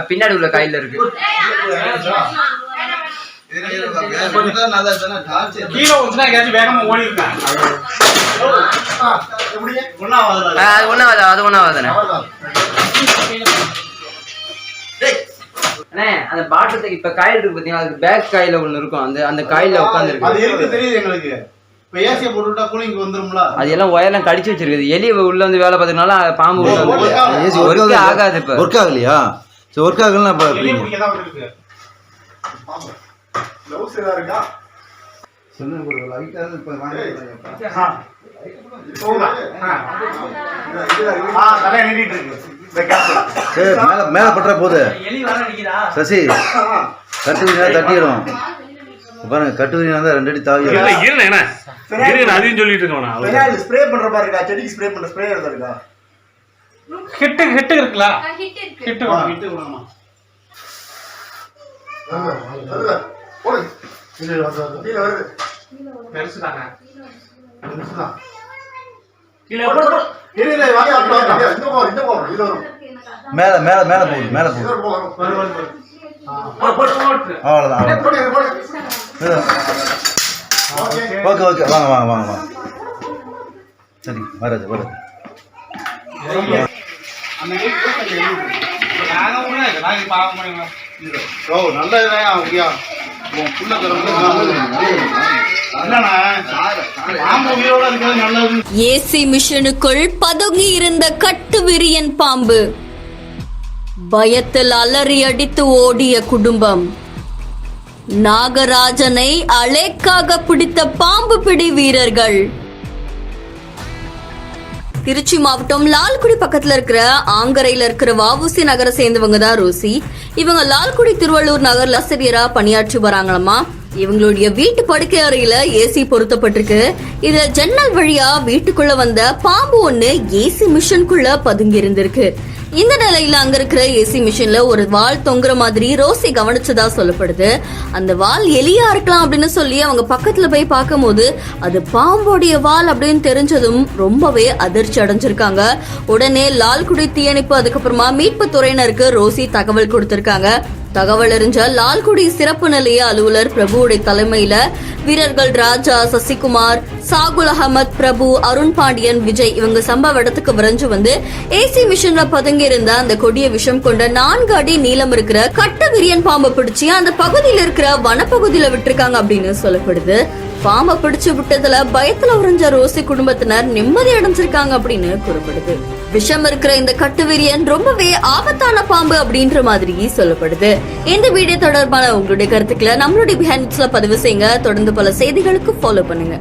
பின்னாடி உள்ள கையில இருக்கு. அது ஒண்ணாவதுண்ணே. அந்த பாட்டத்துக்கு இப்ப காயில் இருக்கு பாத்தீங்கன்னா, அதுக்கு பேக் காயில ஒண்ணு இருக்கும். அந்த காயில உட்கார்ந்து இருக்கு. தெரியுது எங்களுக்கு. இப்ப ஏசியை போட்டுட்டா கூலிங் வந்துரும்ல. அது எல்லாம் ஒயர்லாம் கடிச்சு வச்சிருக்குது. எலி உள்ள வந்து வேலை பார்த்ததுனால பாம்பு ஒர்க் ஆகாது. இப்ப ஒர்க் ஆகலையா? சரி ஒர்க் ஆகலன்னா அப்ப எலி பிடிக்க தான் இருக்கு. பாம்பு லவ்ஸ் ஏதா இருக்கா? சொன்ன ஒரு லைட்டா இப்ப வாங்க. தலை நீட்டிட்டு இருக்கு. சரி மேல பண்ற போது எலி வர நிக்குதா? சசி கட்டுவீங்க தட்டிடும். பாருங்க கட்டுவீங்க தான் 2 அடி தாவி. இல்ல இருங்க என்ன? இருங்க அதையும் சொல்லிட்டு இருக்கோம். நான் ஸ்ப்ரே பண்ற மாதிரி இருக்கா? செடிக்கு ஸ்ப்ரே பண்ற ஸ்ப்ரே ஏதா இருக்கா? ஹிட் இருக்குல? ஹிட் வாங்கமா. போடு. இது வருது. பெருசுதாங்க. பெருசுதா. கீழ போடு. இருங்க வாங்க இந்த போ இது வரும். மேல போடு. வரும். அவ்வளவுதான். ஓகே வாங்க. சரி வராது. ஏசி மிஷனுக்குள் பதுங்கி இருந்த கட்டுவிரியன் பாம்பு. பயத்தில் அலறி அடித்து ஓடிய குடும்பம். நாகராஜனை அலேக்காக பிடித்த பாம்பு பிடி வீரர்கள். திருச்சி மாவட்டம் லால்குடி பக்கத்துல இருக்கிற ஆங்கரையில இருக்கிற வஉசி நகரை சேர்ந்தவங்க தான் ரோசி. இவங்க லால்குடி திருவள்ளூர் நகர்ல ஆசிரியரா பணியாற்றி வராங்களாமா. இவங்களுடைய வீட்டு படுக்கை அறையில ஏசி பொருத்தப்பட்டிருக்கு. இதுல ஜன்னல் வழியா வீட்டுக்குள்ள வந்த பாம்பு ஒண்ணு ஏசி மிஷினுக்குள்ள பதுங்கி இருந்திருக்கு. இந்த நிலையில அங்க இருக்கிற ஏசி மிஷின்ல ஒரு வால் தொங்குற மாதிரி ரோசி கவனிச்சதா சொல்லப்படுது. அந்த வால் எலியா இருக்கலாம் அப்படின்னு சொல்லி அவங்க பக்கத்துல போய் பார்க்கும் போது அது பாம்போடைய வால் அப்படின்னு தெரிஞ்சதும் ரொம்பவே அதிர்ச்சி அடைஞ்சிருக்காங்க. உடனே லால்குடி தீயணைப்பு அதுக்கப்புறமா மீட்பு துறையினருக்கு ரோசி தகவல் கொடுத்திருக்காங்க. தகவல் அறிஞ்ச லால்குடி சிறப்பு நிலைய அலுவலர் பிரபுவுடைய தலைமையில வீரர்கள் ராஜா, சசிகுமார், சாகுல் அகமத், பிரபு, அருண் பாண்டியன், விஜய் இவங்க சம்பவ இடத்துக்கு விரைஞ்சு வந்து ஏசி மிஷின்ல பதுங்கி இருந்த அந்த கொடிய விஷம் கொண்ட 4 அடி நீளம் இருக்கிற கட்டுவிரியன் பாம்பை பிடிச்சி அந்த பகுதியில் இருக்கிற வனப்பகுதியில விட்டுருக்காங்க அப்படின்னு சொல்லப்படுது. பாம்பை பிடிச்சு விட்டதுல பயத்துல உறைஞ்ச ரோசி குடும்பத்தினர் நிம்மதி அடைஞ்சிருக்காங்க அப்படின்னு கூறப்படுது. விஷம் இருக்கிற இந்த கட்டுவிரியன் ரொம்பவே ஆபத்தான பாம்பு அப்படின்ற மாதிரி சொல்லப்படுது. இந்த வீடியோ தொடர்பான உங்களுடைய கருத்துக்களை நம்மளுடைய பிஹைண்ட் பதிவு செய்யுங்க. தொடர்ந்து பல செய்திகளுக்கு ஃபாலோ பண்ணுங்க.